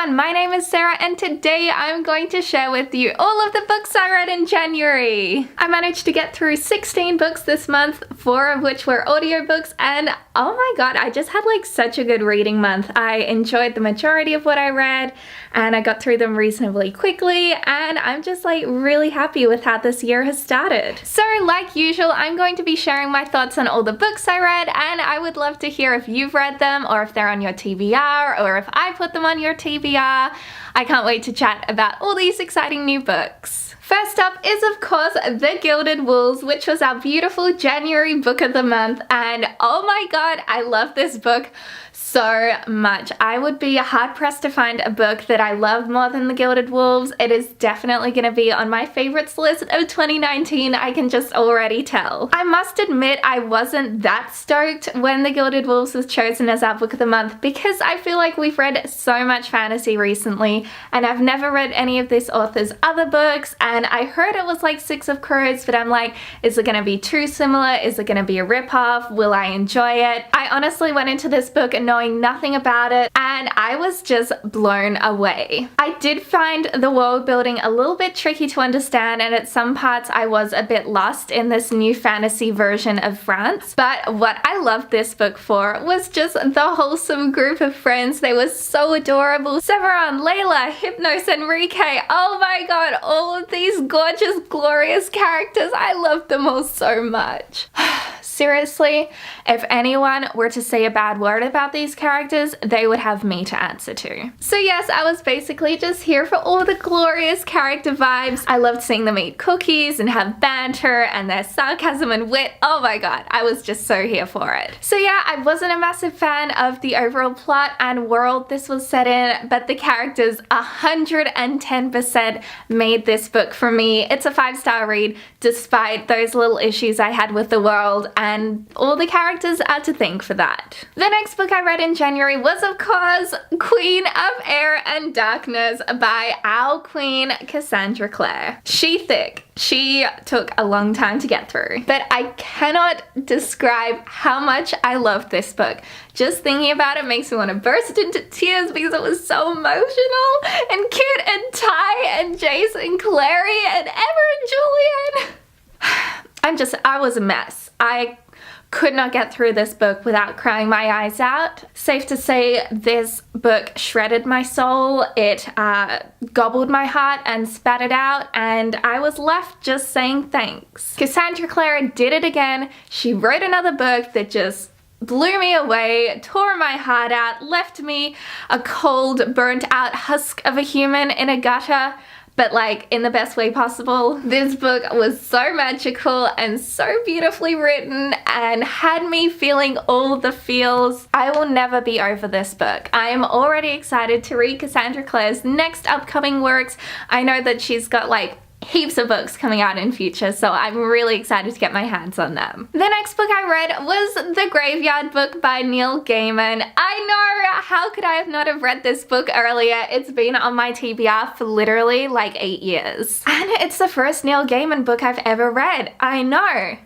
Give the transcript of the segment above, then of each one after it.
everyone, my name is Sarah and today I'm going to share with you all of the books I read in January. I managed to get through 16 books this month, 4 of which were audiobooks, and oh my god, I just had like such a good reading month. I enjoyed the majority of what I read and I got through them reasonably quickly, and I'm just like really happy with how this year has started. So like usual, I'm going to be sharing my thoughts on all the books I read, and I would love to hear if you've read them or if they're on your TBR or if I put them on your TBR. I can't wait to chat about all these exciting new books. First up is of course The Gilded Wolves, which was our beautiful January book of the month, and oh my god, I love this book so much. I would be hard pressed to find a book that I love more than The Gilded Wolves. It is definitely going to be on my favorites list of 2019, I can just already tell. I must admit I wasn't that stoked when The Gilded Wolves was chosen as our book of the month because I feel like we've read so much fantasy recently and I've never read any of this author's other books, and I heard it was like Six of Crows, but I'm like, is it going to be too similar? Is it going to be a ripoff? Will I enjoy it? I honestly went into this book knowing nothing about it and I was just blown away. I did find the world building a little bit tricky to understand, and at some parts I was a bit lost in this new fantasy version of France, but what I loved this book for was just the wholesome group of friends. They were so adorable. Severin, Layla, Hypnos, Enrique, oh my god, all of these gorgeous, glorious characters. I loved them all so much. Seriously, if anyone were to say a bad word about these characters, they would have me to answer to. So yes, I was basically just here for all the glorious character vibes. I loved seeing them eat cookies and have banter and their sarcasm and wit. Oh my god, I was just so here for it. So yeah, I wasn't a massive fan of the overall plot and world this was set in, but the characters 110% made this book for me. It's a 5-star read despite those little issues I had with the world, and all the characters are to thank for that. The next book I read in January was of course Queen of Air and Darkness by our queen Cassandra Clare. She thick. She took a long time to get through, but I cannot describe how much I loved this book. Just thinking about it makes me want to burst into tears because it was so emotional and cute, and Ty and Jace and Clary and Emma and Julian. I was a mess. I could not get through this book without crying my eyes out. Safe to say, this book shredded my soul. It gobbled my heart and spat it out, and I was left just saying thanks. Cassandra Clare did it again. She wrote another book that just blew me away, tore my heart out, left me a cold, burnt out husk of a human in a gutter, but like in the best way possible. This book was so magical and so beautifully written and had me feeling all the feels. I will never be over this book. I am already excited to read Cassandra Clare's next upcoming works. I know that she's got like heaps of books coming out in future, so I'm really excited to get my hands on them. The next book I read was The Graveyard Book by Neil Gaiman. I know, how could I have not have read this book earlier? It's been on my TBR for literally like 8 years. And it's the first Neil Gaiman book I've ever read. I know.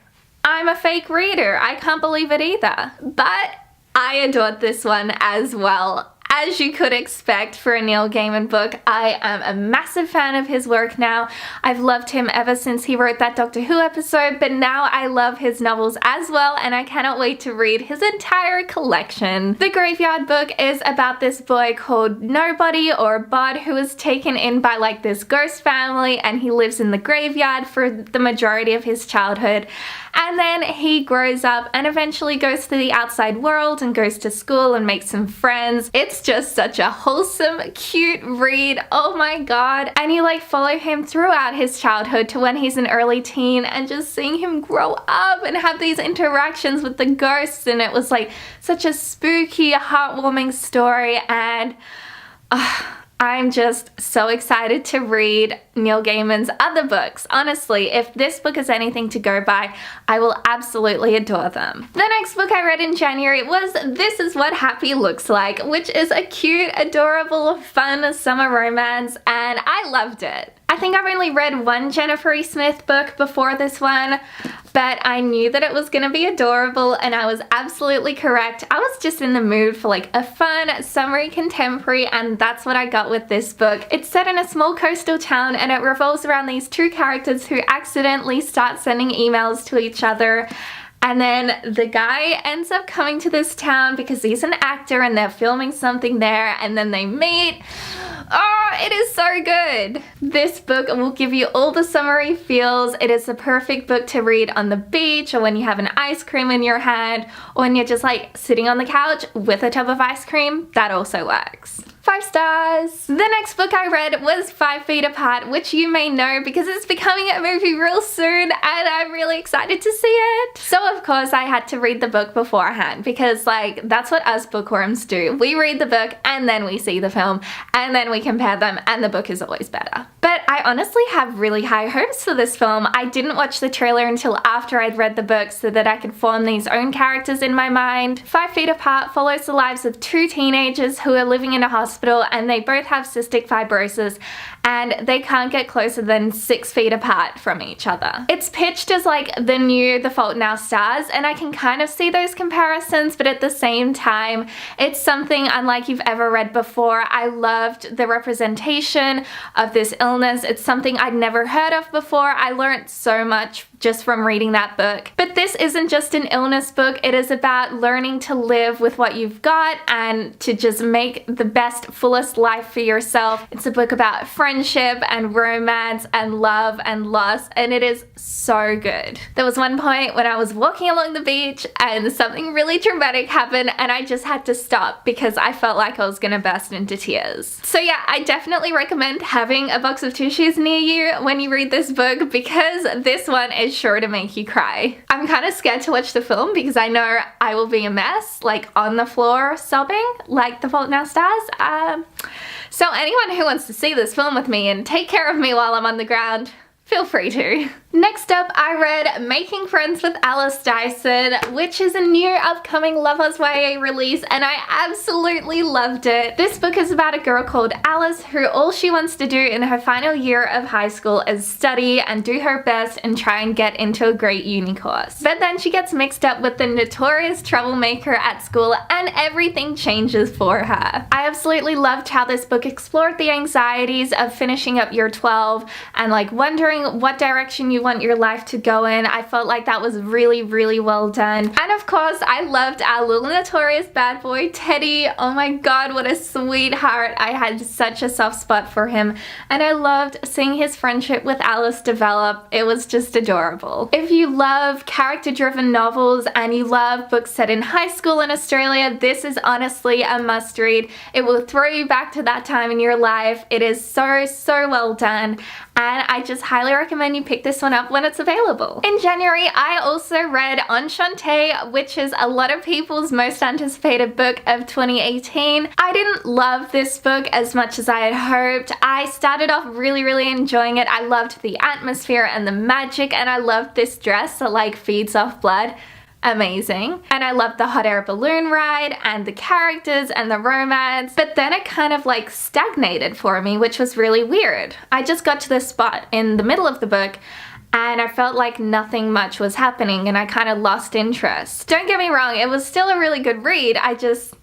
I'm a fake reader. I can't believe it either. But I adored this one as well. As you could expect for a Neil Gaiman book, I am a massive fan of his work now. I've loved him ever since he wrote that Doctor Who episode, but now I love his novels as well, and I cannot wait to read his entire collection. The Graveyard Book is about this boy called Nobody, or Bod, who is taken in by like this ghost family, and he lives in the graveyard for the majority of his childhood. And then he grows up and eventually goes to the outside world and goes to school and makes some friends. It's just such a wholesome, cute read. Oh my god. And you like follow him throughout his childhood to when he's an early teen, and just seeing him grow up and have these interactions with the ghosts, and it was like such a spooky, heartwarming story, and I'm just so excited to read Neil Gaiman's other books. Honestly, if this book is anything to go by, I will absolutely adore them. The next book I read in January was This Is What Happy Looks Like, which is a cute, adorable, fun summer romance, and I loved it. I think I've only read one Jennifer E. Smith book before this one, but I knew that it was gonna be adorable, and I was absolutely correct. I was just in the mood for like a fun, summery contemporary, and that's what I got with this book. It's set in a small coastal town, and it revolves around these two characters who accidentally start sending emails to each other. And then the guy ends up coming to this town because he's an actor and they're filming something there, and then they meet. Oh, it is so good. This book will give you all the summery feels. It is the perfect book to read on the beach, or when you have an ice cream in your hand, or when you're just like sitting on the couch with a tub of ice cream. That also works. 5 stars. The next book I read was 5 Feet Apart, which you may know because it's becoming a movie real soon, and I'm really excited to see it. So of course I had to read the book beforehand, because like that's what us bookworms do. We read the book and then we see the film and then we compare them, and the book is always better. But I honestly have really high hopes for this film. I didn't watch the trailer until after I'd read the book so that I could form these own characters in my mind. 5 Feet Apart follows the lives of 2 teenagers who are living in a hospital, and they both have cystic fibrosis, and they can't get closer than 6 feet apart from each other. It's pitched as like the new The Fault in Our Stars, and I can kind of see those comparisons, but at the same time, it's something unlike you've ever read before. I loved the representation of this illness. It's something I'd never heard of before. I learned so much just from reading that book. But this isn't just an illness book. It is about learning to live with what you've got and to just make the best, fullest life for yourself. It's a book about friendship and romance and love and loss, and it is so good. There was one point when I was walking along the beach and something really dramatic happened, and I just had to stop because I felt like I was gonna burst into tears. So yeah, I definitely recommend having a box of tissues near you when you read this book, because this one is sure to make you cry. I'm kind of scared to watch the film because I know I will be a mess, like on the floor sobbing like The Fault in Our Stars. So anyone who wants to see this film with me and take care of me while I'm on the ground, feel free to. Next up, I read Making Friends with Alice Dyson, which is a new upcoming Lovers YA release, and I absolutely loved it. This book is about a girl called Alice who all she wants to do in her final year of high school is study and do her best and try and get into a great uni course. But then she gets mixed up with the notorious troublemaker at school, and everything changes for her. I absolutely loved how this book explored the anxieties of finishing up year 12 and like wondering what direction you want your life to go in. I felt like that was really, really well done. And of course, I loved our little notorious bad boy, Teddy. Oh my god, what a sweetheart. I had such a soft spot for him, and I loved seeing his friendship with Alice develop. It was just adorable. If you love character-driven novels and you love books set in high school in Australia, this is honestly a must-read. It will throw you back to that time in your life. It is so, so well done, and I just highly recommend you pick this one up when it's available. In January, I also read Unported, which is a lot of people's most anticipated book of 2018. I didn't love this book as much as I had hoped. I started off really, really enjoying it. I loved the atmosphere and the magic, and I loved this dress that like feeds off blood. Amazing. And I loved the hot air balloon ride and the characters and the romance, but then it kind of like stagnated for me, which was really weird. I just got to this spot in the middle of the book and I felt like nothing much was happening, and I kind of lost interest. Don't get me wrong, it was still a really good read. I just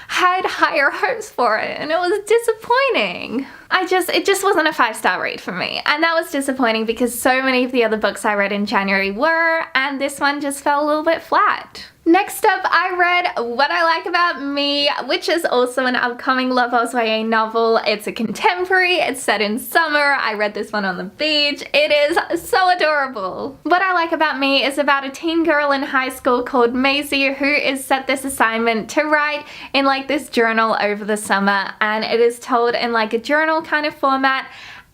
had higher hopes for it and it was disappointing. It just wasn't a 5-star read for me, and that was disappointing because so many of the other books I read in January were, and this one just fell a little bit flat. Next up, I read What I Like About Me, which is also an upcoming Lovers YA novel. It's a contemporary, it's set in summer. I read this one on the beach. It is so adorable. What I Like About Me is about a teen girl in high school called Maisie who is set this assignment to write in like this journal over the summer, and it is told in like a journal kind of format.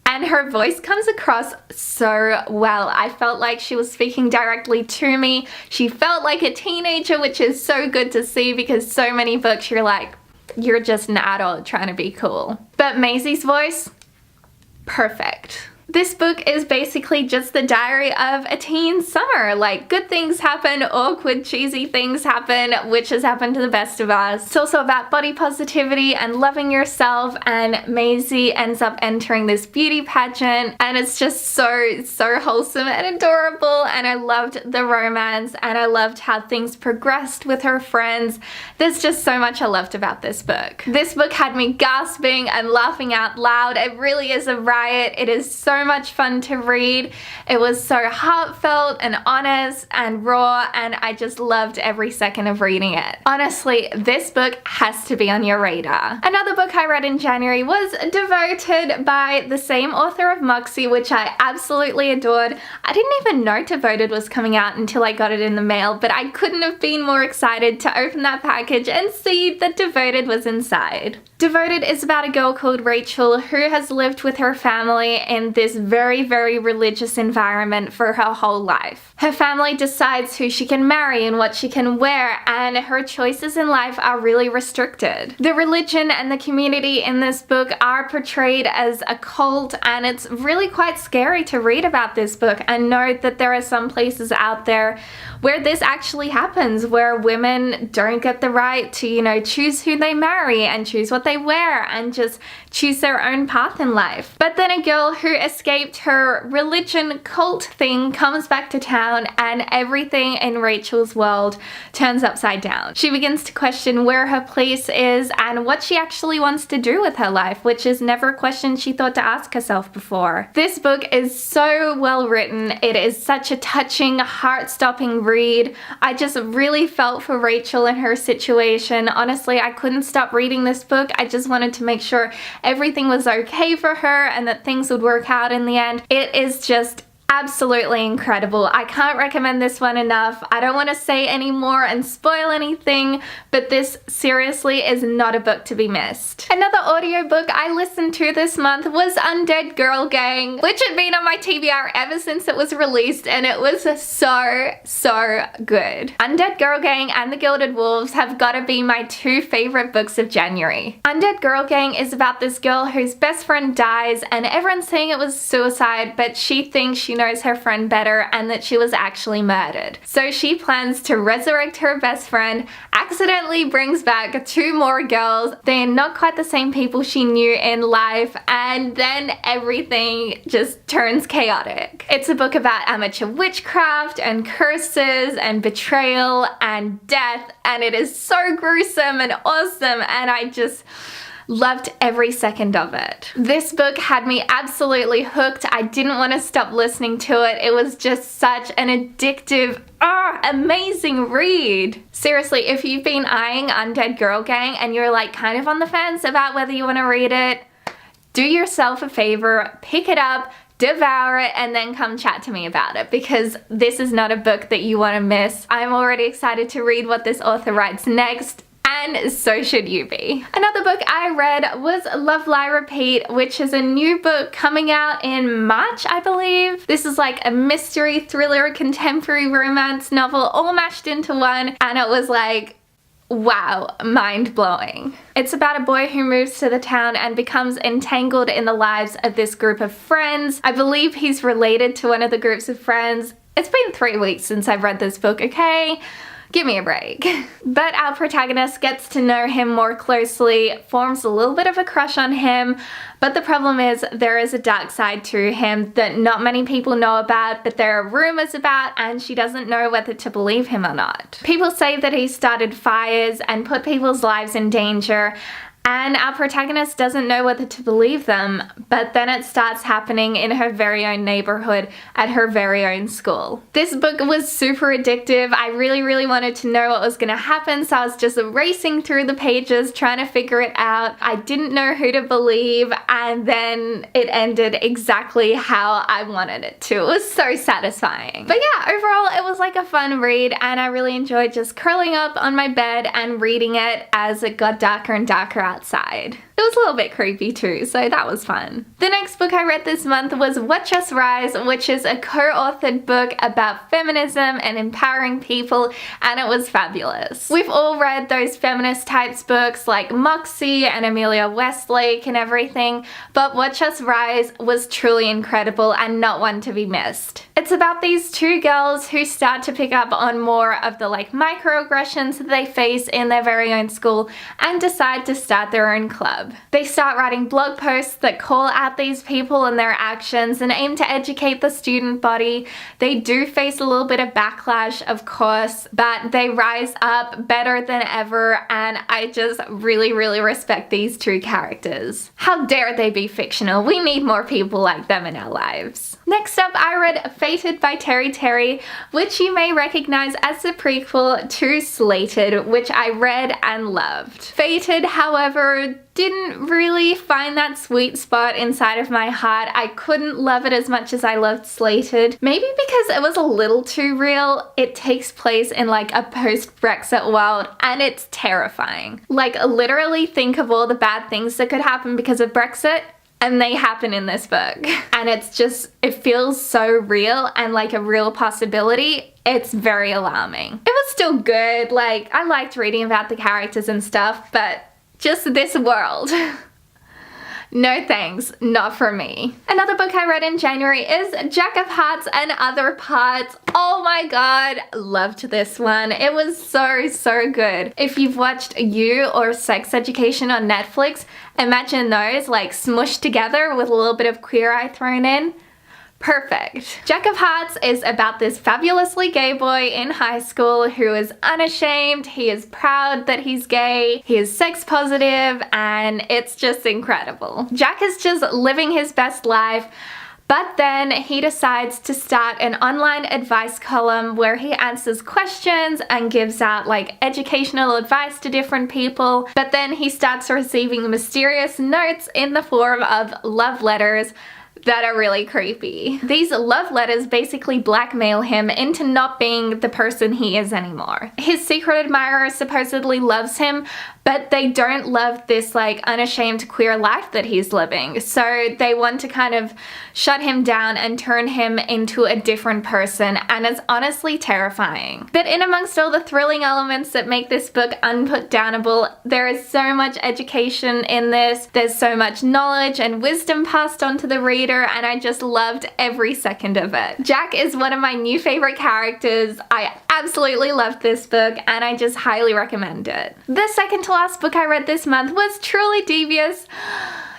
And her voice comes across so well. I felt like she was speaking directly to me. She felt like a teenager, which is so good to see because so many books you're like, you're just an adult trying to be cool. But Maisie's voice, perfect. This book is basically just the diary of a teen summer. Like, good things happen, awkward, cheesy things happen, which has happened to the best of us. It's also about body positivity and loving yourself, and Maisie ends up entering this beauty pageant, and it's just so wholesome and adorable, and I loved the romance, and I loved how things progressed with her friends. There's just so much I loved about this book. This book had me gasping and laughing out loud. It really is a riot. It is so much fun to read. It was so heartfelt and honest and raw, and I just loved every second of reading it. Honestly, this book has to be on your radar. Another book I read in January was Devoted by the same author of Moxie, which I absolutely adored. I didn't even know Devoted was coming out until I got it in the mail, but I couldn't have been more excited to open that package and see that Devoted was inside. Devoted is about a girl called Rachel who has lived with her family in this very religious environment for her whole life. Her family decides who she can marry and what she can wear, and her choices in life are really restricted. The religion and the community in this book are portrayed as a cult, and it's really quite scary to read about this book and know that there are some places out there where this actually happens, where women don't get the right to, you know, choose who they marry and choose what they wear and just choose their own path in life. But then a girl who escaped her religion cult thing comes back to town, and everything in Rachel's world turns upside down. She begins to question where her place is and what she actually wants to do with her life, which is never a question she thought to ask herself before. This book is so well written. It is such a touching, heart-stopping read. I just really felt for Rachel and her situation. Honestly, I couldn't stop reading this book. I just wanted to make sure everything was okay for her and that things would work out in the end. It is just absolutely incredible. I can't recommend this one enough. I don't want to say any more and spoil anything, but this seriously is not a book to be missed. Another audiobook I listened to this month was Undead Girl Gang, which had been on my TBR ever since it was released, and it was so good. Undead Girl Gang and The Gilded Wolves have got to be my two favorite books of January. Undead Girl Gang is about this girl whose best friend dies, and everyone's saying it was suicide, but she thinks she knows her friend better and that she was actually murdered. So she plans to resurrect her best friend, accidentally brings back two more girls. They're not quite the same people she knew in life, and then everything just turns chaotic. It's a book about amateur witchcraft and curses and betrayal and death, and it is so gruesome and awesome, and I just loved every second of it. This book had me absolutely hooked. I didn't want to stop listening to it. It was just such an addictive, amazing read. Seriously, if you've been eyeing Undead Girl Gang and you're like kind of on the fence about whether you want to read it, do yourself a favor, pick it up, devour it, and then come chat to me about it, because this is not a book that you want to miss. I'm already excited to read what this author writes next, and so should you be. Another book I read was Love, Lie, Repeat, which is a new book coming out in March, I believe. This is like a mystery, thriller, contemporary romance novel all mashed into one, and it was like, wow, mind-blowing. It's about a boy who moves to the town and becomes entangled in the lives of this group of friends. I believe he's related to one of the groups of friends. It's been 3 weeks since I've read this book, okay? Give me a break. But our protagonist gets to know him more closely, forms a little bit of a crush on him, but the problem is there is a dark side to him that not many people know about, but there are rumors about, and she doesn't know whether to believe him or not. People say that he started fires and put people's lives in danger, and our protagonist doesn't know whether to believe them, but then it starts happening in her very own neighborhood at her very own school. This book was super addictive. I really wanted to know what was going to happen, so I was just racing through the pages trying to figure it out. I didn't know who to believe, and then it ended exactly how I wanted it to. It was so satisfying. But yeah, overall it was like a fun read, and I really enjoyed just curling up on my bed and reading it as it got darker and darker outside. It was a little bit creepy too, so that was fun. The next book I read this month was Watch Us Rise, which is a co-authored book about feminism and empowering people, and it was fabulous. We've all read those feminist types books like Moxie and Amelia Westlake and everything, but Watch Us Rise was truly incredible and not one to be missed. It's about these two girls who start to pick up on more of the microaggressions that they face in their very own school and decide to start their own club. They start writing blog posts that call out these people and their actions and aim to educate the student body. They do face a little bit of backlash, of course, but they rise up better than ever, and I just really respect these two characters. How dare they be fictional? We need more people like them in our lives. Next up, I read Fated by Terry, which you may recognize as the prequel to Slated, which I read and loved. Fated, however, didn't really find that sweet spot inside of my heart. I couldn't love it as much as I loved Slated. Maybe because it was a little too real. It takes place in a post-Brexit world, and it's terrifying. Literally think of all the bad things that could happen because of Brexit, and they happen in this book. And it feels so real and like a real possibility. It's very alarming. It was still good. I liked reading about the characters and stuff, but just this world. No thanks, not for me. Another book I read in January is Jack of Hearts and Other Parts. Oh my god, loved this one. It was so good. If you've watched You or Sex Education on Netflix, imagine those smushed together with a little bit of Queer Eye thrown in. Perfect. Jack of Hearts is about this fabulously gay boy in high school who is unashamed, he is proud that he's gay, he is sex positive, and it's just incredible. Jack is just living his best life, but then he decides to start an online advice column where he answers questions and gives out educational advice to different people, but then he starts receiving mysterious notes in the form of love letters that are really creepy. These love letters basically blackmail him into not being the person he is anymore. His secret admirer supposedly loves him, but they don't love this unashamed queer life that he's living. So they want to kind of shut him down and turn him into a different person, and it's honestly terrifying. But in amongst all the thrilling elements that make this book unputdownable, there is so much education in this. There's so much knowledge and wisdom passed on to the reader, and I just loved every second of it. Jack is one of my new favorite characters. I absolutely loved this book, and I just highly recommend it. The second to last book I read this month was Truly Devious.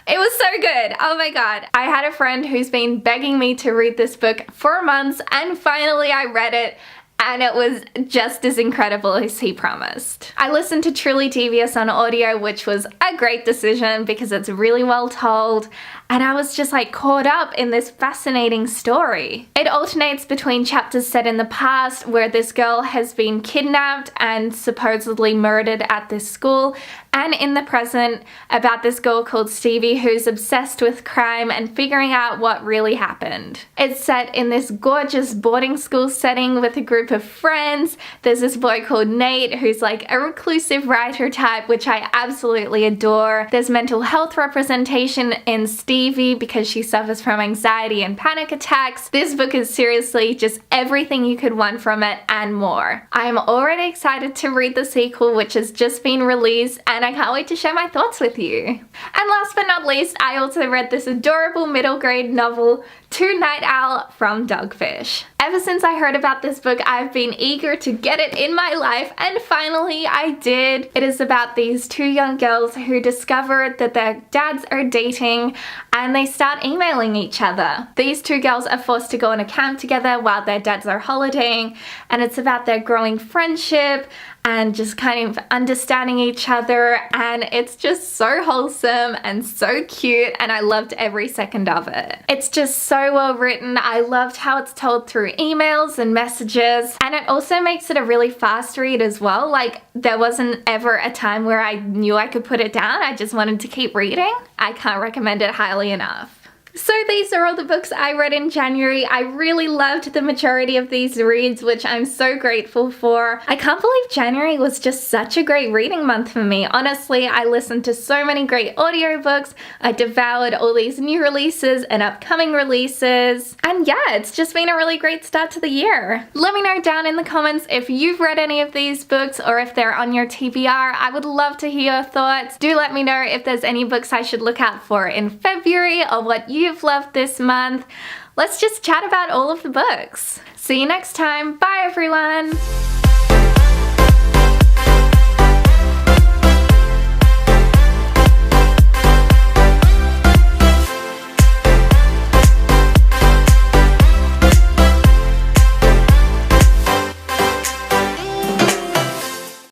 It was so good. Oh my god. I had a friend who's been begging me to read this book for months, and finally I read it, and it was just as incredible as he promised. I listened to Truly Devious on audio, which was a great decision because it's really well told, and I was just caught up in this fascinating story. It alternates between chapters set in the past where this girl has been kidnapped and supposedly murdered at this school, and in the present about this girl called Stevie who's obsessed with crime and figuring out what really happened. It's set in this gorgeous boarding school setting with a group of friends. There's this boy called Nate who's a reclusive writer type, which I absolutely adore. There's mental health representation in Stevie because she suffers from anxiety and panic attacks. This book is seriously just everything you could want from it and more. I am already excited to read the sequel, which has just been released, and I can't wait to share my thoughts with you. And last but not least, I also read this adorable middle grade novel, To Night Owl from Dogfish. Ever since I heard about this book, I've been eager to get it in my life, and finally I did. It is about these two young girls who discover that their dads are dating, and they start emailing each other. These two girls are forced to go on a camp together while their dads are holidaying, and it's about their growing friendship and just kind of understanding each other, and it's just so wholesome and so cute, and I loved every second of it. It's just so well written. I loved how it's told through emails and messages, and it also makes it a really fast read as well. There wasn't ever a time where I knew I could put it down. I just wanted to keep reading. I can't recommend it highly enough. So these are all the books I read in January. I really loved the majority of these reads, which I'm so grateful for. I can't believe January was just such a great reading month for me. Honestly, I listened to so many great audiobooks. I devoured all these new releases and upcoming releases. And yeah, it's just been a really great start to the year. Let me know down in the comments if you've read any of these books or if they're on your TBR. I would love to hear your thoughts. Do let me know if there's any books I should look out for in February or what you've loved this month. Let's just chat about all of the books. See you next time. Bye everyone.